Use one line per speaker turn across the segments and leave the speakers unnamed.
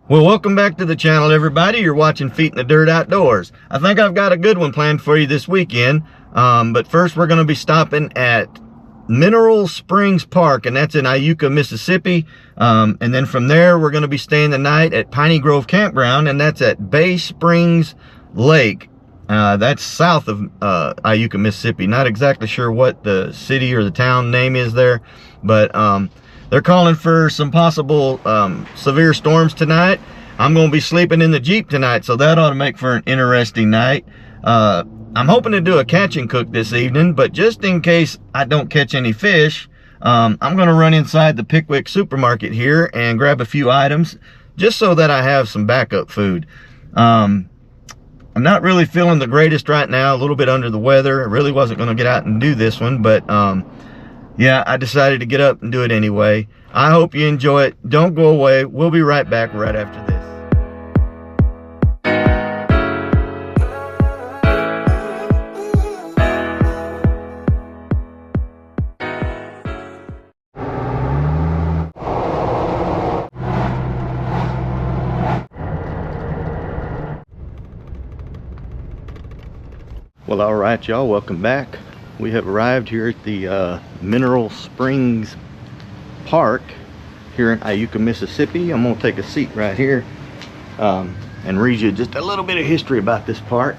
Well, welcome back to the channel, everybody. You're watching Feet in the Dirt Outdoors. I think I've got a good one planned for you this weekend. But first, we're going to be stopping at Mineral Springs Park, and that's in Iuka, Mississippi. And then from there, we're going to be staying the night at Piney Grove Campground, and that's at Bay Springs Lake. That's south of Iuka, Mississippi. Not exactly sure what the city or the town name is there, but they're calling for some possible severe storms tonight. I'm going to be sleeping in the Jeep tonight, so that ought to make for an interesting night. I'm hoping to do a catch and cook this evening, but just in case I don't catch any fish, I'm going to run inside the Pickwick supermarket here and grab a few items just so that I have some backup food. I'm not really feeling the greatest right now, a little bit under the weather. I really wasn't going to get out and do this one, but yeah, I decided to get up and do it anyway. I hope you enjoy it. Don't go away. We'll be right back right after this. Well, all right, y'all, welcome back. We have arrived here at the Mineral Springs Park here in Iuka, Mississippi. I'm gonna take a seat right here and read you just a little bit of history about this park.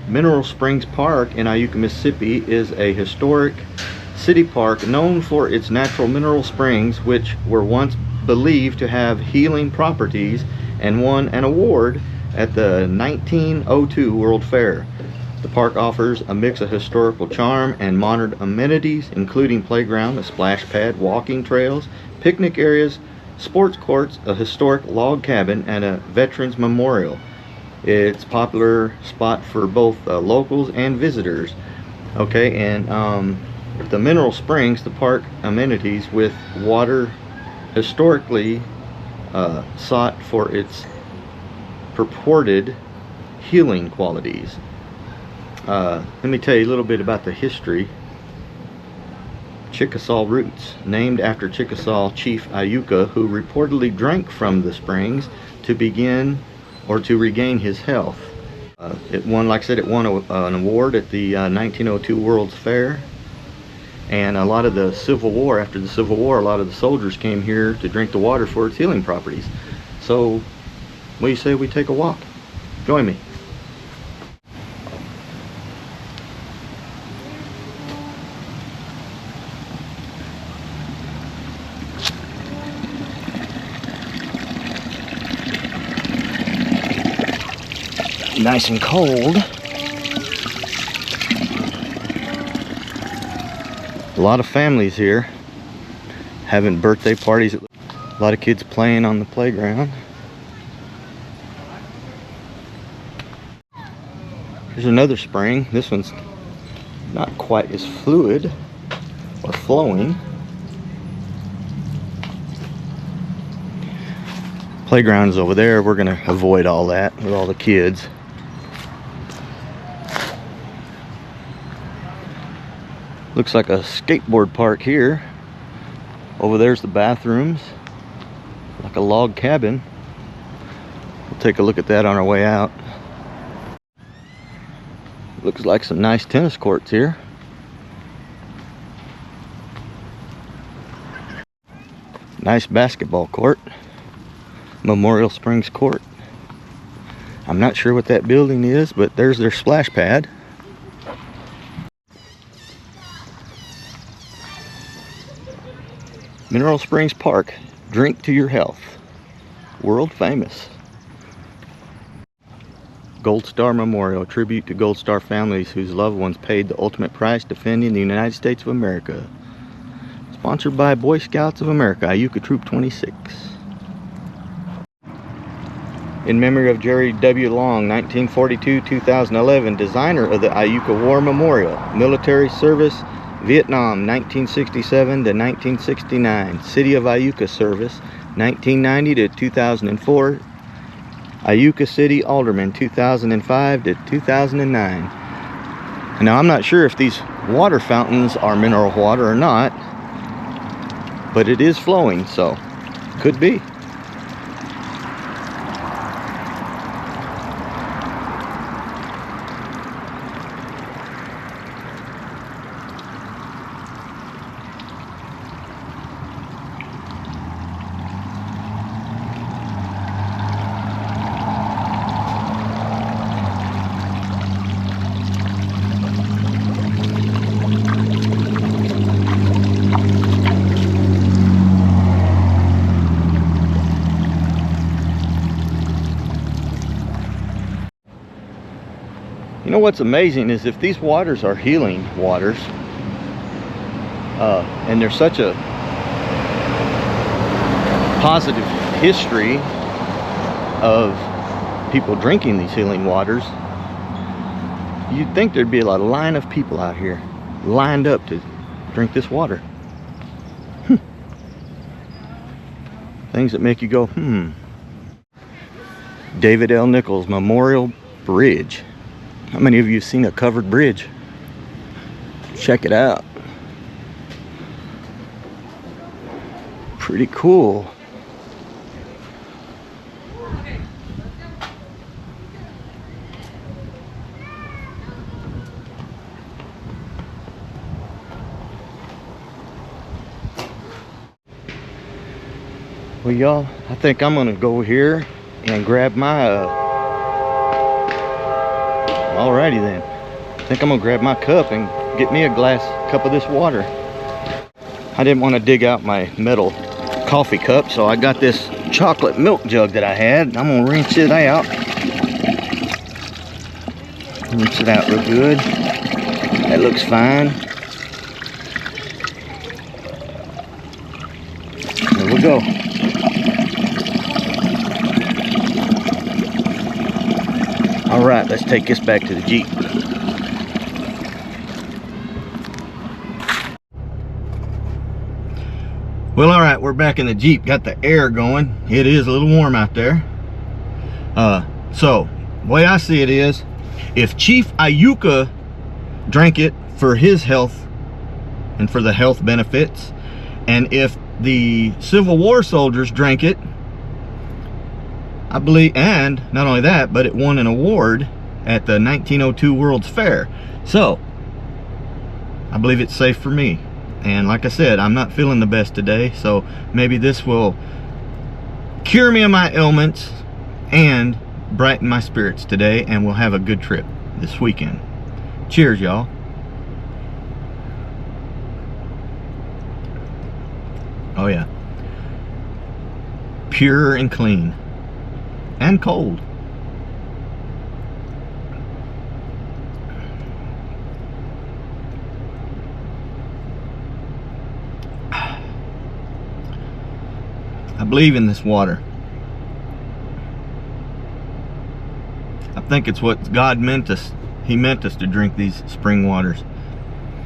Mineral Springs Park in Iuka, Mississippi is a historic city park known for its natural mineral springs, which were once believed to have healing properties and won an award at the 1902 World Fair. The park offers a mix of historical charm and modern amenities, including playground, a splash pad, walking trails, picnic areas, sports courts, a historic log cabin, and a veterans memorial. It's a popular spot for both locals and visitors. Okay, and the Mineral Springs, the park amenities with water historically sought for its purported healing qualities. Let me tell you a little bit about the history. Chickasaw roots, named after Chickasaw chief Iuka, who reportedly drank from the springs to begin or to regain his health. It won, like I said, it won an award at the 1902 World's Fair. And a lot of the Civil War, after the Civil War, a lot of the soldiers came here to drink the water for its healing properties. So, what do you say we take a walk? Join me. Nice and cold. A lot of families here having birthday parties. A lot of kids playing on the playground. Here's another spring. This one's not quite as fluid or flowing. Playground is over there. We're gonna avoid all that with all the kids. Looks like a skateboard park here. Over there's the bathrooms, like a log cabin. We'll take a look at that on our way out. Looks like some nice tennis courts here. Nice basketball court. Memorial Springs Court. I'm not sure what that building is, but there's their splash pad. Mineral Springs Park, drink to your health. World famous. Gold Star Memorial, tribute to Gold Star families whose loved ones paid the ultimate price defending the United States of America. Sponsored by Boy Scouts of America, Iuka Troop 26. In memory of Jerry W. Long, 1942-2011, designer of the Iuka War Memorial, military service, Vietnam, 1967 to 1969, City of Iuka service, 1990 to 2004, Iuka City Alderman, 2005 to 2009. Now, I'm not sure if these water fountains are mineral water or not, but it is flowing, so could be. You know what's amazing is if these waters are healing waters, and there's such a positive history of people drinking these healing waters, you'd think there'd be a line of people out here lined up to drink this water. Things that make you go, David L. Nichols Memorial Bridge. How many of you have seen a covered bridge? Check it out. Pretty cool. Well, y'all, I think I'm gonna go here and grab my alrighty then. I think I'm gonna grab my cup and get me a cup of this water. I didn't want to dig out my metal coffee cup, so I got this chocolate milk jug that I had. I'm gonna rinse it out. Rinse it out real good. That looks fine. There we go. All right, let's take this back to the Jeep. Well, all right, we're back in the Jeep. Got the air going. It is a little warm out there. So, the way I see it is, if Chief Ayuka drank it for his health and for the health benefits, and if the Civil War soldiers drank it, I believe, and not only that, but it won an award at the 1902 World's Fair. So, I believe it's safe for me. And like I said, I'm not feeling the best today, so maybe this will cure me of my ailments and brighten my spirits today, and we'll have a good trip this weekend. Cheers, y'all. Oh yeah. Pure and clean. And cold. I believe in this water. I think it's what God meant us. He meant us to drink these spring waters.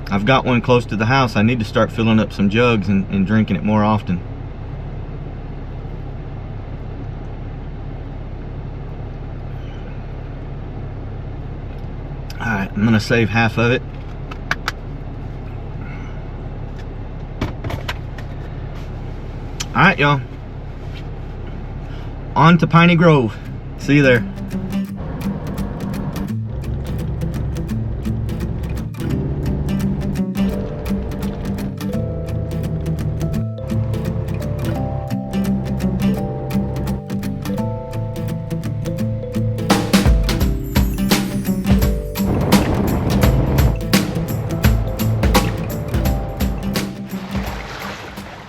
I've got one close to the house. I need to start filling up some jugs and drinking it more often. Alright, I'm gonna save half of it. Alright, y'all. On to Piney Grove. See you there.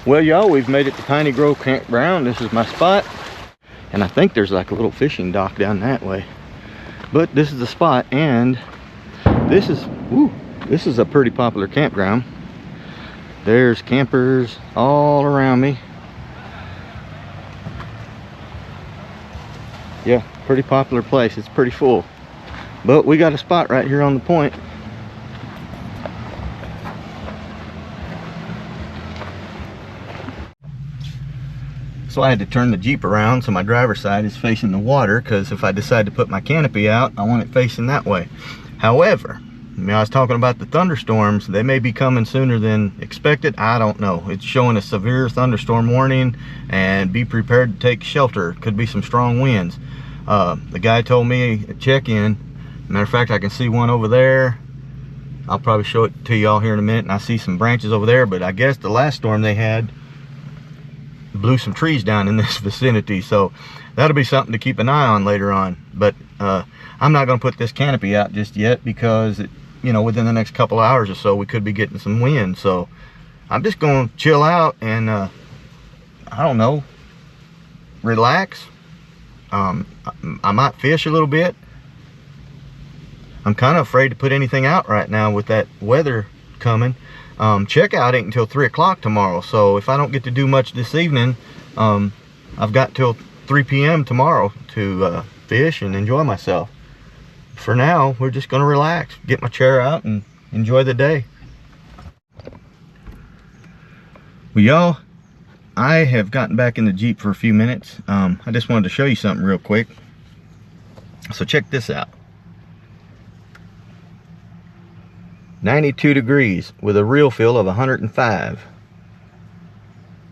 Well, y'all, we've made it to Piney Grove campground. This is my spot, and I think there's like a little fishing dock down that way, but this is the spot. And this is a pretty popular campground. There's campers all around me. Yeah, pretty popular place. It's pretty full, but we got a spot right here on the point. So I had to turn the Jeep around so my driver's side is facing the water, because if I decide to put my canopy out, I want it facing that way. However, I was talking about the thunderstorms. They may be coming sooner than expected. I don't know. It's showing a severe thunderstorm warning, and be prepared to take shelter. Could be some strong winds. The guy told me check in. Matter of fact, I can see one over there. I'll probably show it to y'all here in a minute, and I see some branches over there, but I guess the last storm they had blew some trees down in this vicinity, so that'll be something to keep an eye on later on. But I'm not going to put this canopy out just yet, because within the next couple hours or so we could be getting some wind. So I'm just going to chill out and I don't know, relax. I might fish a little bit. I'm kind of afraid to put anything out right now with that weather coming. Checkout ain't until 3 o'clock tomorrow, so if I don't get to do much this evening, I've got till 3 p.m. tomorrow to fish and enjoy myself. For now, we're just gonna relax, get my chair out, and enjoy the day. Well, y'all, I have gotten back in the Jeep for a few minutes. I just wanted to show you something real quick. So check this out. 92 degrees with a real feel of 105.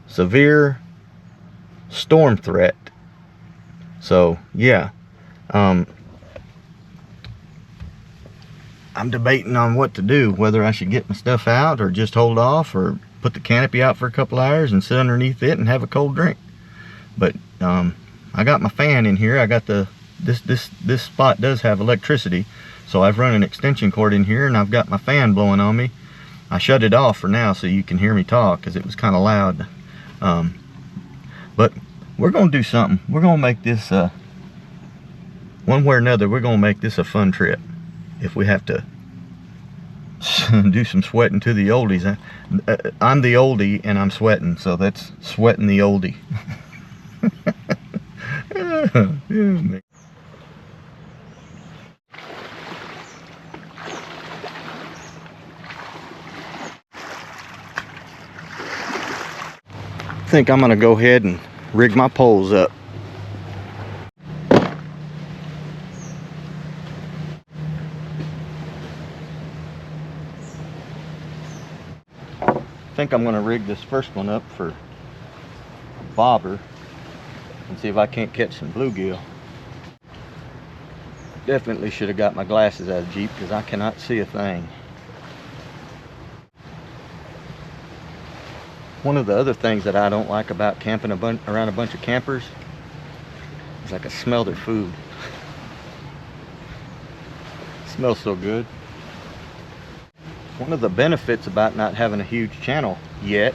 Severe storm threat. So yeah, I'm debating on what to do, whether I should get my stuff out or just hold off, or put the canopy out for a couple hours and sit underneath it and have a cold drink. But I got my fan in here. I got this spot does have electricity, so I've run an extension cord in here and I've got my fan blowing on me. I shut it off for now so you can hear me talk, because it was kind of loud. But we're gonna do something. We're gonna make this one way or another, we're gonna make this a fun trip. If we have to do some sweating to the oldies. I'm the oldie and I'm sweating, so that's sweating the oldie. I think I'm gonna go ahead and rig my poles up. I think I'm gonna rig this first one up for bobber and see if I can't catch some bluegill. Definitely should have got my glasses out of the Jeep, because I cannot see a thing. One of the other things that I don't like about camping around a bunch of campers is I can smell their food. It smells so good. One of the benefits about not having a huge channel yet,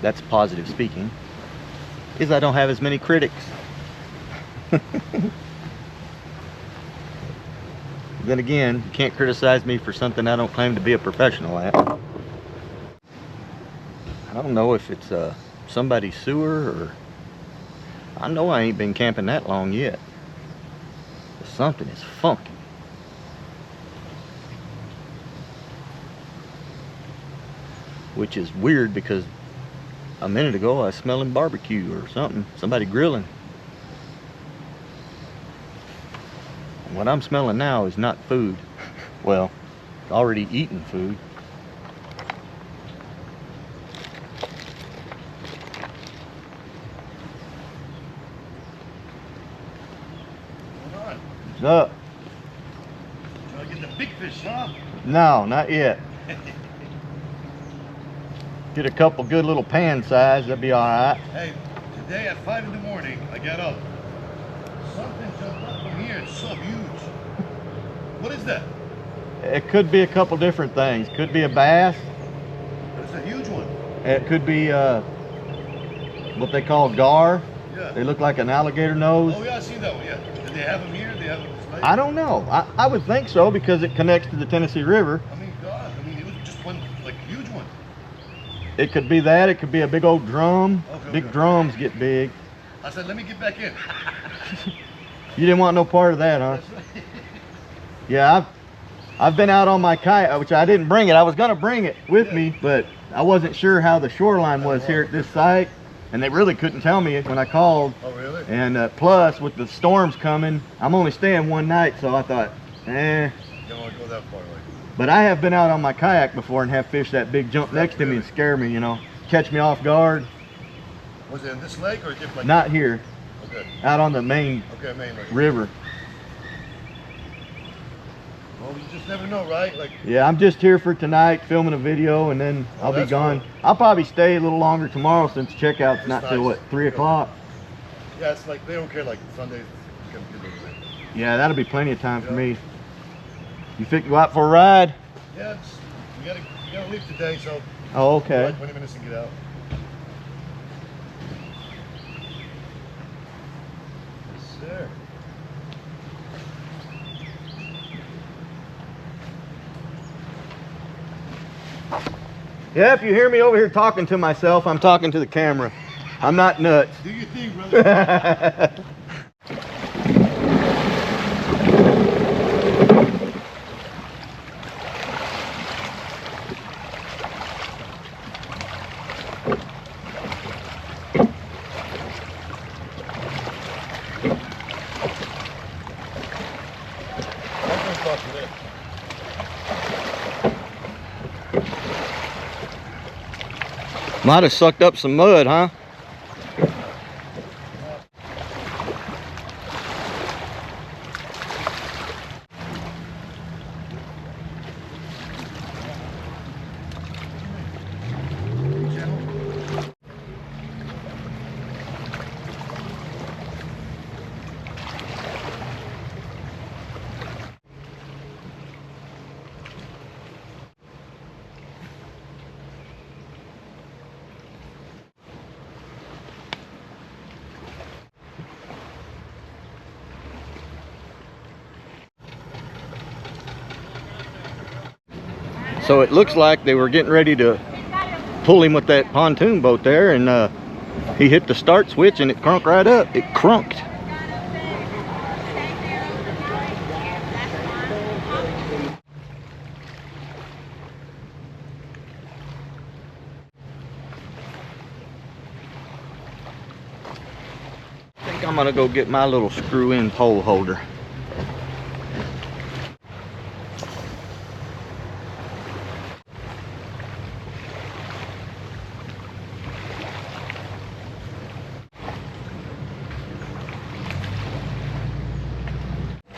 that's positive speaking, is I don't have as many critics. Then again, you can't criticize me for something I don't claim to be a professional at. I don't know if it's somebody's sewer, or I know I ain't been camping that long yet. But something is funky. Which is weird, because a minute ago I was smelling barbecue or something, somebody grilling. And what I'm smelling now is not food. Well, already eaten food. What's up?
Trying to get the big fish, huh?
No, not yet. Get a couple good little pan size, that'd be all right.
Hey, today at 5 in the morning, I got up. Something jumped up from here. It's so huge. What is that?
It could be a couple different things. Could be a bass.
It's a huge one.
It could be what they call gar.
Yeah.
They look like an alligator nose.
Oh yeah, I see that one. Yeah. Do they have them here? Do they have them this lake?
I don't know. I would think so, because it connects to the Tennessee River.
I mean, God. I mean, it was just one, like, huge one.
It could be that. It could be a big old drum.
Okay,
Big
okay.
drums get big.
I said, let me get back in.
You didn't want no part of that, huh?
That's right.
Yeah, I've been out on my kayak, which I didn't bring it. I was gonna bring it with me, but I wasn't sure how the shoreline was here at this site, and they really couldn't tell me when I called.
Oh, really?
And plus, with the storms coming, I'm only staying one night, so I thought, eh.
You don't want to go that far away.
But I have been out on my kayak before and have fish that big jump next to me and scare me, you know, catch me off guard.
Was it in this lake or a different lake?
Not here,
Okay.
out on the main
Okay, main lake.
river.
Well, you just never know, right? Like,
Yeah, I'm just here for tonight, filming a video, and then I'll be
that's
gone.
cool.
I'll probably stay a little longer tomorrow, since checkout's
That's
not till,
nice.
what, 3 o'clock?
yeah, it's like they don't care. Like Sundays, you come get over there.
Yeah, that'll be plenty of time for me. You think you go out for a ride?
Yeah, we gotta leave today, so
Oh, okay.
like 20 minutes and get out. Yes, sir.
Yeah, if you hear me over here talking to myself, I'm talking to the camera. I'm not nuts.
Do your thing, brother.
Might have sucked up some mud, huh? So it looks like they were getting ready to pull him with that pontoon boat there, and he hit the start switch and it crunked right up. It crunked. I think I'm gonna go get my little screw-in pole holder.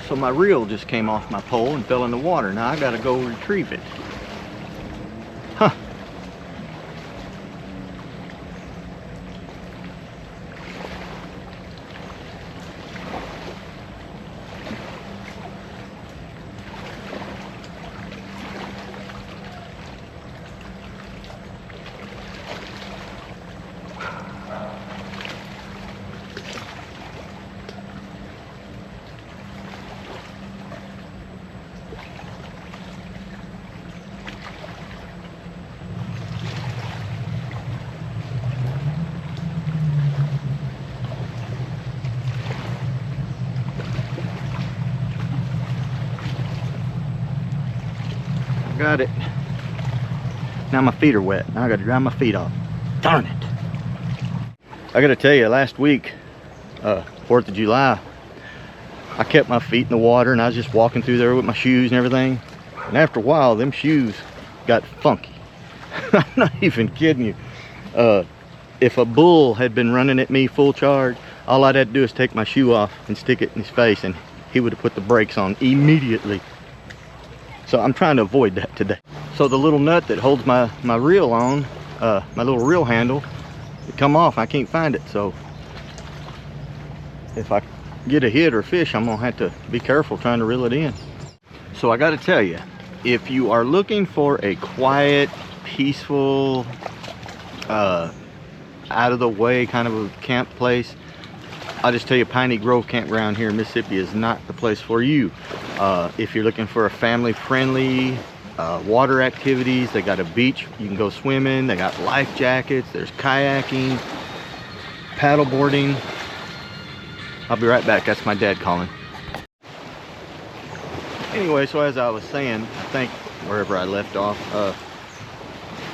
So my reel just came off my pole and fell in the water. Now I gotta go retrieve it. Huh. Got it. Now my feet are wet. Now I gotta dry my feet off. Darn it. I gotta tell you, last week, 4th of July, I kept my feet in the water and I was just walking through there with my shoes and everything. And after a while, them shoes got funky. I'm not even kidding you. If a bull had been running at me full charge, all I'd have to do is take my shoe off and stick it in his face and he would have put the brakes on immediately. So I'm trying to avoid that today. So the little nut that holds my reel on, my little reel handle, it come off. I can't find it. So if I get a hit or fish, I'm gonna have to be careful trying to reel it in. So I gotta tell you, if you are looking for a quiet, peaceful, out of the way kind of a camp place, I'll just tell you, Piney Grove campground here in Mississippi is not the place for you. If you're looking for a family-friendly water activities, they got a beach you can go swimming. They got life jackets. There's kayaking, paddle boarding. I'll be right back. That's my dad calling. Anyway, so as I was saying, I think wherever I left off,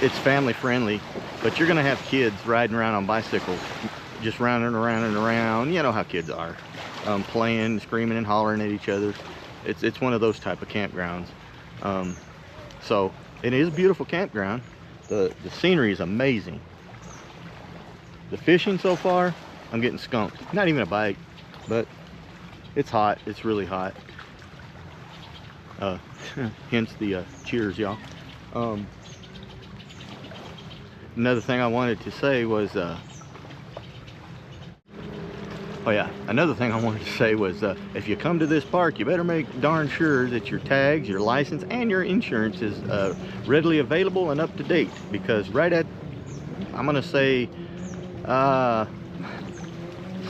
it's family-friendly, but you're gonna have kids riding around on bicycles, just rounding around and around. You know how kids are, playing, screaming and hollering at each other. It's one of those type of campgrounds. So it is a beautiful campground. The scenery is amazing. The fishing so far, I'm getting skunked. Not even a bite, but it's hot. It's really hot. Hence the cheers, y'all. Another thing I wanted to say was if you come to this park, you better make darn sure that your tags, your license, and your insurance is readily available and up to date, because right at, I'm gonna say 400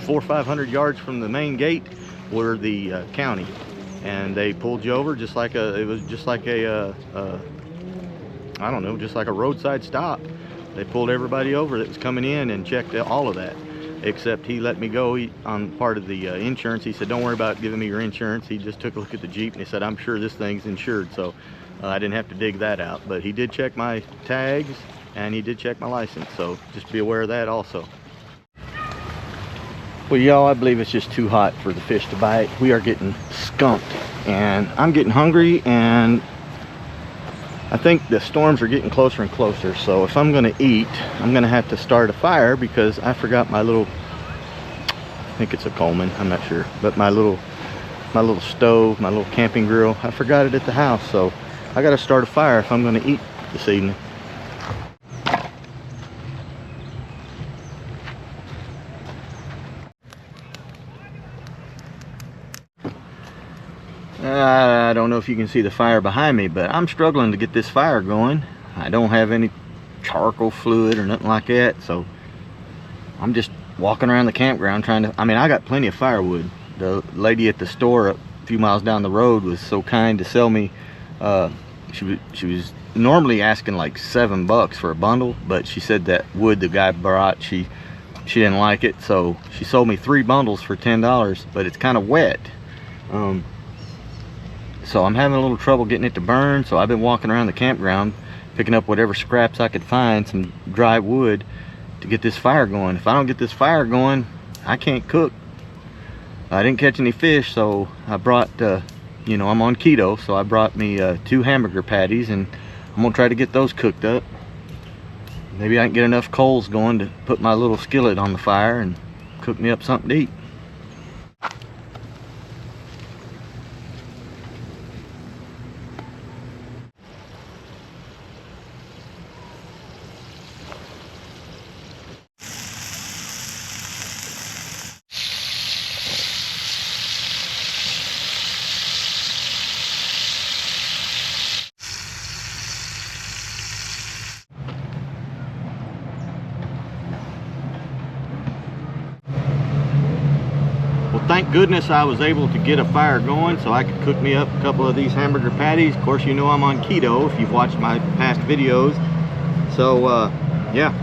or 500 yards from the main gate were the county, and they pulled you over just like it was just like a I don't know, just like a roadside stop. They pulled everybody over that was coming in and checked all of that, except he let me go on part of the insurance. He said, don't worry about giving me your insurance. He just took a look at the Jeep and he said, I'm sure this thing's insured, so I didn't have to dig that out. But he did check my tags and he did check my license, so just be aware of that also. Well, y'all, I believe it's just too hot for the fish to bite. We are getting skunked and I'm getting hungry, and I think the storms are getting closer and closer. So if I'm gonna eat, I'm gonna have to start a fire, because I forgot my little, I think it's a Coleman, I'm not sure, but my little stove, my little camping grill, I forgot it at the house. So I gotta start a fire if I'm gonna eat this evening. I don't know if you can see the fire behind me, but I'm struggling to get this fire going. I don't have any charcoal fluid or nothing like that, so I'm just walking around the campground trying to, I mean, I got plenty of firewood. The lady at the store a few miles down the road was so kind to sell me, she was normally asking like $7 for a bundle, but she said that wood the guy brought, she didn't like it, so she sold me 3 bundles for $10, but it's kind of wet. So I'm having a little trouble getting it to burn, so I've been walking around the campground picking up whatever scraps I could find, some dry wood, to get this fire going. If I don't get this fire going, I can't cook. I didn't catch any fish, so I brought, you know, I'm on keto, so I brought me 2 hamburger patties, and I'm gonna try to get those cooked up. Maybe I can get enough coals going to put my little skillet on the fire and cook me up something to eat. Thank goodness I was able to get a fire going so I could cook me up a couple of these hamburger patties. Of course, you know I'm on keto if you've watched my past videos. So yeah,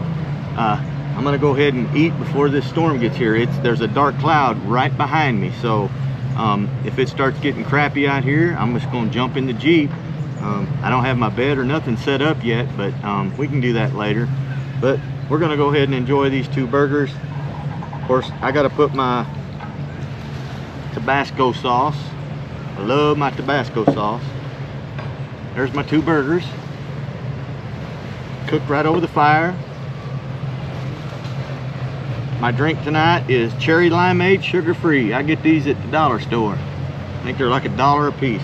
I'm gonna go ahead and eat before this storm gets here. There's a dark cloud right behind me, so if it starts getting crappy out here, I'm just gonna jump in the Jeep. I don't have my bed or nothing set up yet, but we can do that later. But we're gonna go ahead and enjoy these 2 burgers. Of course, I gotta put my Tabasco sauce. I love my Tabasco sauce. There's my 2 burgers, cooked right over the fire. My drink tonight is cherry limeade, sugar-free. I get these at the dollar store. I think they're like $1 a piece.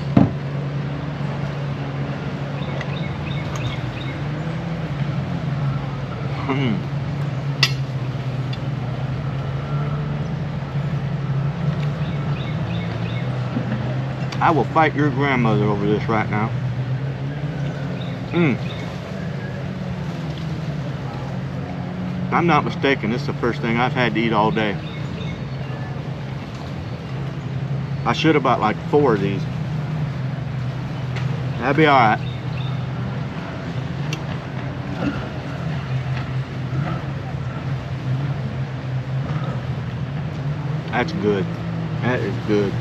I will fight your grandmother over this right now. If I'm not mistaken, this is the first thing I've had to eat all day. I should have bought like 4 of these. That'd be all right. That's good. That is good.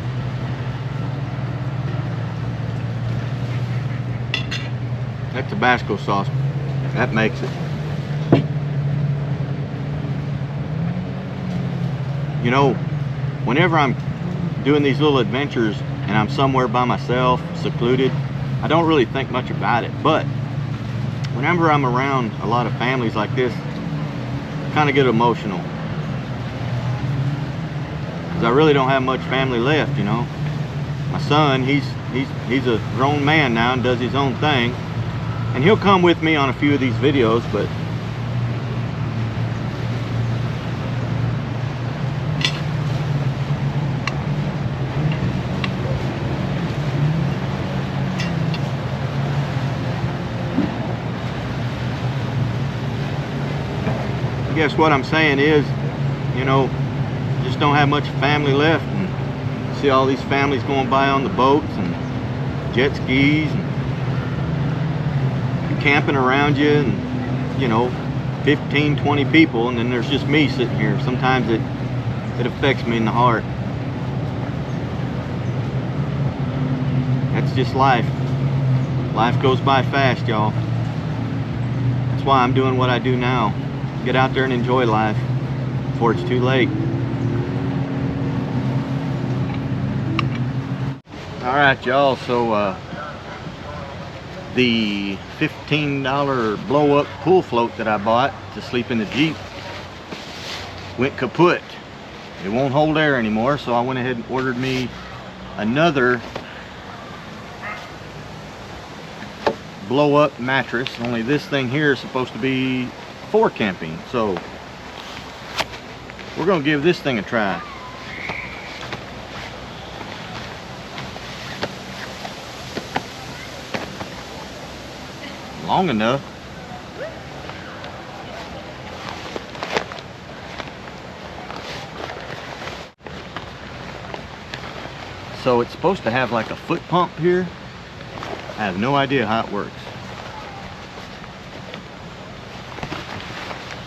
That Tabasco sauce, that makes it. You know, whenever I'm doing these little adventures and I'm somewhere by myself, secluded, I don't really think much about it. But whenever I'm around a lot of families like this, I kind of get emotional. Because I really don't have much family left, you know. My son, he's a grown man now and does his own thing. And he'll come with me on a few of these videos, but I guess what I'm saying is, you know, just don't have much family left. And see all these families going by on the boats and jet skis and camping around you and, you know, 15, 20 people, and then there's just me sitting here. Sometimes it affects me in the heart. That's just life. Life goes by fast, y'all. That's why I'm doing what I do now. Get out there and enjoy life before it's too late. Alright, y'all, so the $15 blow-up pool float that I bought to sleep in the Jeep went kaput. It won't hold air anymore, so I went ahead and ordered me another blow-up mattress. Only this thing here is supposed to be for camping, so we're gonna give this thing a try. Long enough. So it's supposed to have like a foot pump here. I have no idea how it works.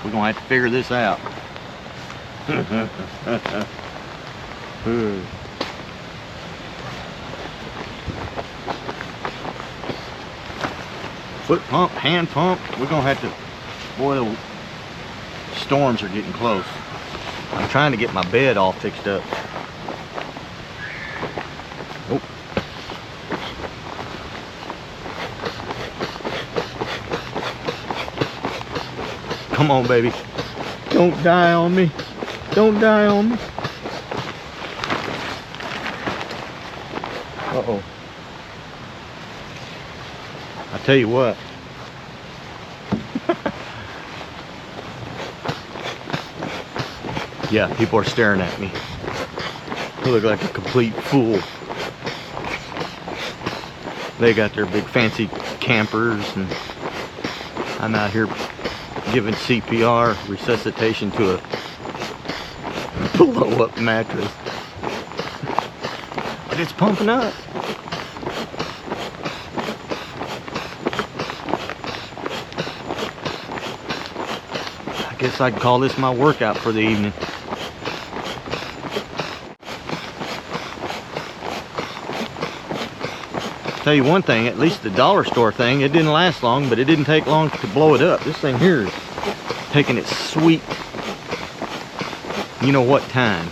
We're gonna have to figure this out. Foot pump, hand pump. We're gonna have to. Boy, the storms are getting close. I'm trying to get my bed all fixed up. Oh. Come on, baby. Don't die on me. Don't die on me. Uh-oh. I tell you what. Yeah, people are staring at me. I look like a complete fool. They got their big fancy campers, and I'm out here giving CPR, resuscitation, to a blow-up mattress. But it's pumping up. I guess I can call this my workout for the evening. Tell you one thing, at least the dollar store thing, it didn't last long, but it didn't take long to blow it up. This thing here is taking its sweet, you know what time.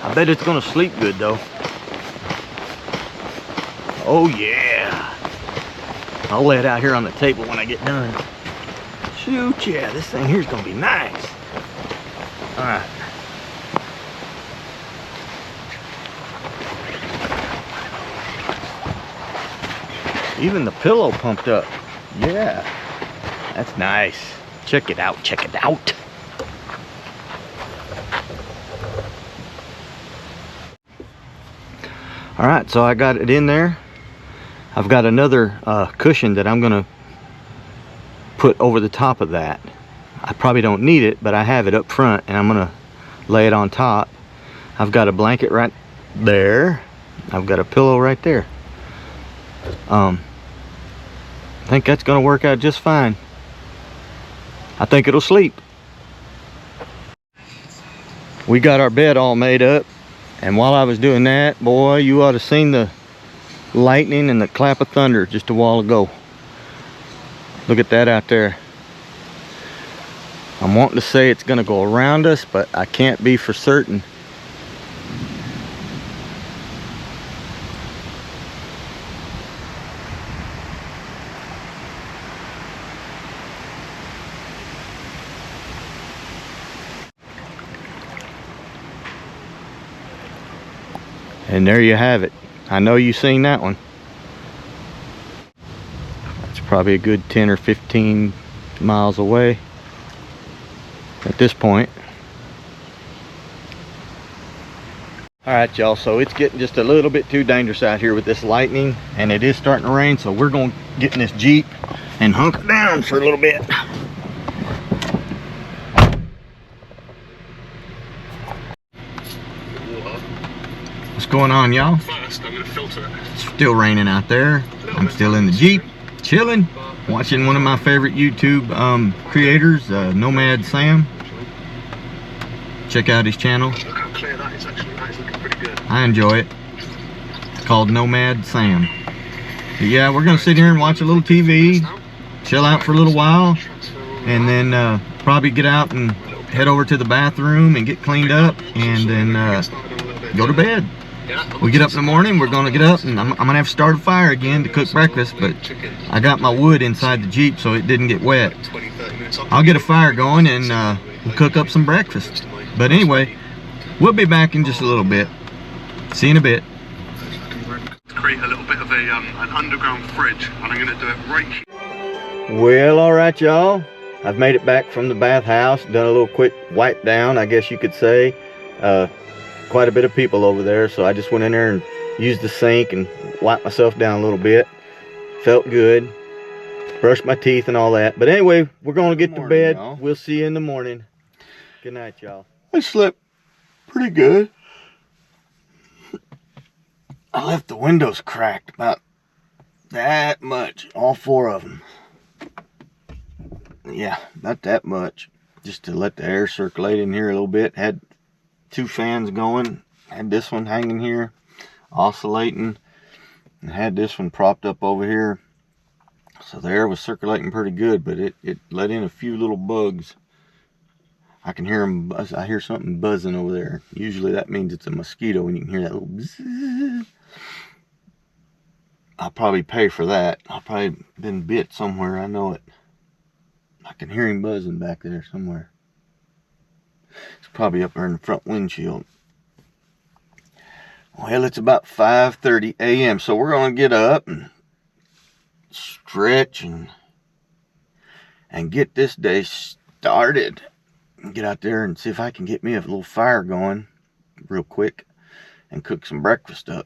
I bet it's gonna sleep good though. Oh yeah. I'll lay it out here on the table when I get done. Shoot, yeah, this thing here's gonna be nice. All right. Even the pillow pumped up. Yeah, that's nice. Check it out, check it out. All right, so I got it in there. I've got another cushion that I'm gonna put over the top of that. I probably don't need it, but I have it up front, and I'm gonna lay it on top. I've got a blanket right there. I've got a pillow right there. I think that's gonna work out just fine. I think it'll sleep. We got our bed all made up, and while I was doing that, boy, you ought to seen the lightning and the clap of thunder just a while ago. Look at that out there. I'm wanting to say it's gonna go around us, but I can't be for certain. And there you have it. I know you've seen that one. It's probably a good 10 or 15 miles away at this point. All right, y'all, so it's getting just a little bit too dangerous out here with this lightning, and it is starting to rain, so we're going to get in this Jeep and hunker down for a little bit. What's going on, y'all?
First, I'm gonna filter it.
It's still raining out there. I'm still in the Jeep, chilling, watching one of my favorite YouTube creators, Nomad Sam. Check out his channel.
Look how clear that is actually. That is looking pretty good.
I enjoy it. It's called Nomad Sam. But yeah, we're gonna sit here and watch a little TV, chill out for a little while, and then probably get out and head over to the bathroom and get cleaned up, and then go to bed. We get up in the morning, we're gonna get up, and I'm gonna have to start a fire again to cook breakfast, but I got my wood inside the Jeep so it didn't get wet. I'll get a fire going and we'll cook up some breakfast. But anyway, we'll be back in just a little bit. See you in a bit.
Create a little bit of an underground fridge, and I'm gonna do it right here.
Well, all right, y'all. I've made it back from the bathhouse, done a little quick wipe down, I guess you could say. Quite a bit of people over there, so I just went in there and used the sink and wiped myself down a little bit. Felt good. Brushed my teeth and all that. But anyway, we're gonna get to bed. We'll see you in the morning. Good night, y'all. I slept pretty good. I left the windows cracked about that much, all 4 of them. Yeah, not that much, just to let the air circulate in here a little bit. Had 2 fans going, had this one hanging here oscillating, and had this one propped up over here, so the air was circulating pretty good, but it let in a few little bugs. I can hear them buzz. I hear something buzzing over there. Usually that means it's a mosquito, and you can hear that little bzzz. I'll probably pay for that. I've probably been bit somewhere, I know it. I can hear him buzzing back there somewhere. It's probably up there in the front windshield. Well, it's about 5:30 a.m. So we're going to get up and stretch and get this day started. And get out there and see if I can get me a little fire going real quick and cook some breakfast up.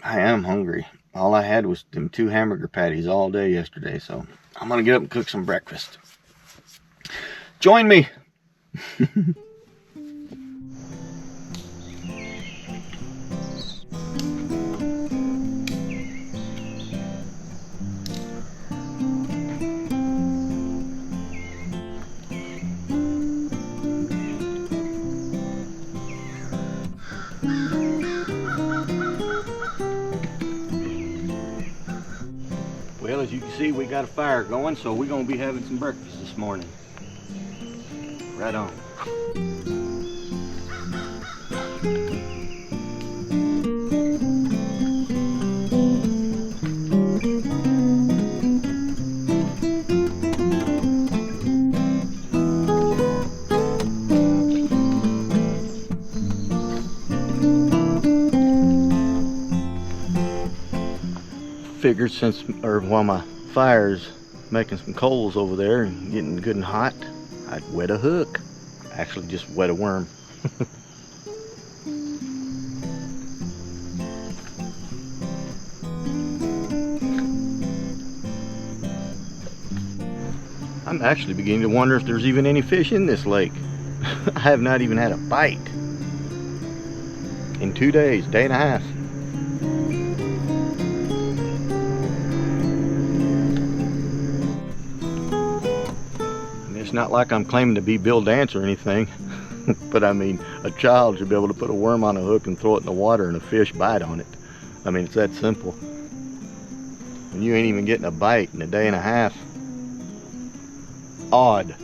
I am hungry. All I had was them 2 hamburger patties all day yesterday. So I'm going to get up and cook some breakfast. Join me. Well, as you can see, we got a fire going, so we're going to be having some breakfast this morning. Right on. Figured while my fire's making some coals over there and getting good and hot, I'd wet a hook. Actually, just wet a worm. I'm actually beginning to wonder if there's even any fish in this lake. I have not even had a bite in 2 days, day and a half. It's not like I'm claiming to be Bill Dance or anything, but I mean, a child should be able to put a worm on a hook and throw it in the water and a fish bite on it. I mean, it's that simple. And you ain't even getting a bite in a day and a half. Odd.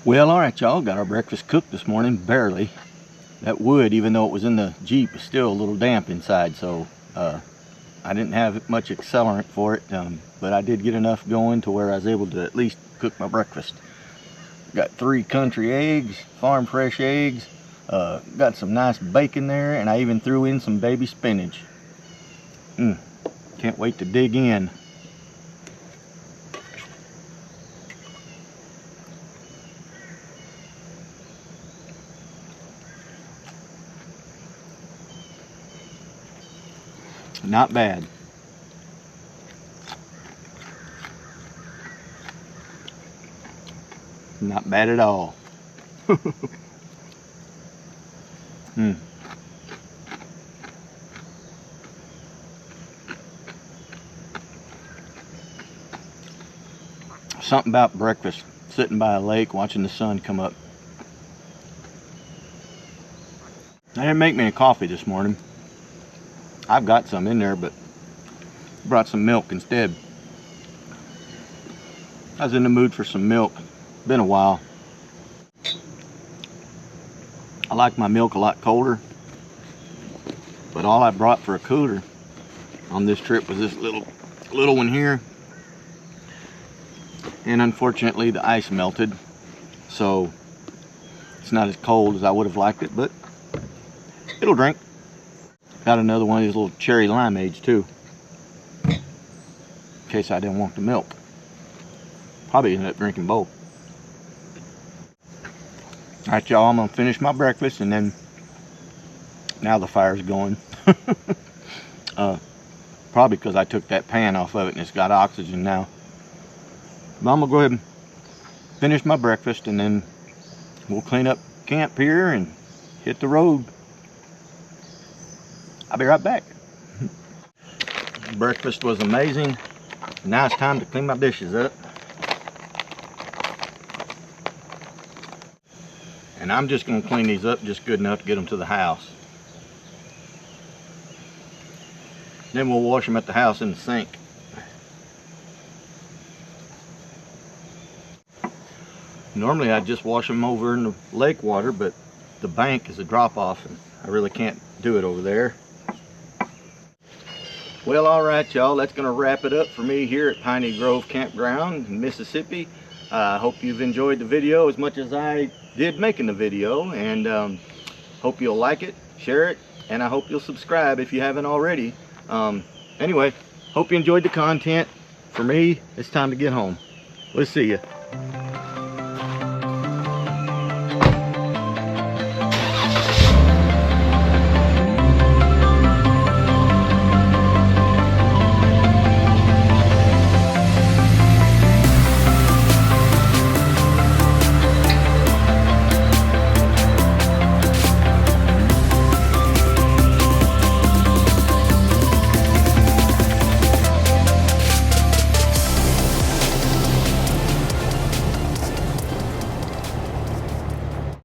Well, all right, y'all, got our breakfast cooked this morning, barely. That wood, even though it was in the Jeep, is still a little damp inside, so I didn't have much accelerant for it, but I did get enough going to where I was able to at least cook my breakfast. Got 3 country eggs, farm fresh eggs. Got some nice bacon there, and I even threw in some baby spinach. Can't wait to dig in. Not bad. Not bad at all. Something about breakfast, sitting by a lake watching the sun come up. I didn't make me any coffee this morning. I've got some in there, but brought some milk instead. I was in the mood for some milk. Been a while. I like my milk a lot colder, but all I brought for a cooler on this trip was this little one here, and unfortunately the ice melted, so it's not as cold as I would have liked it, but it'll drink. Got another one of these little cherry limeades too, in case I didn't want the milk. Probably ended up drinking both. Alright y'all, I'm gonna finish my breakfast, and then now the fire's going. Probably because I took that pan off of it and it's got oxygen now. But I'm gonna go ahead and finish my breakfast, and then we'll clean up camp here and hit the road. I'll be right back. Breakfast was amazing. Now it's time to clean my dishes up. And I'm just going to clean these up just good enough to get them to the house. Then we'll wash them at the house in the sink. Normally I'd just wash them over in the lake water, but the bank is a drop off and I really can't do it over there. Well, alright y'all, that's going to wrap it up for me here at Piney Grove Campground in Mississippi. I hope you've enjoyed the video as much as I did making the video, and hope you'll like it, share it, and I hope you'll subscribe if you haven't already. Anyway, hope you enjoyed the content. For me, it's time to get home. We'll see you.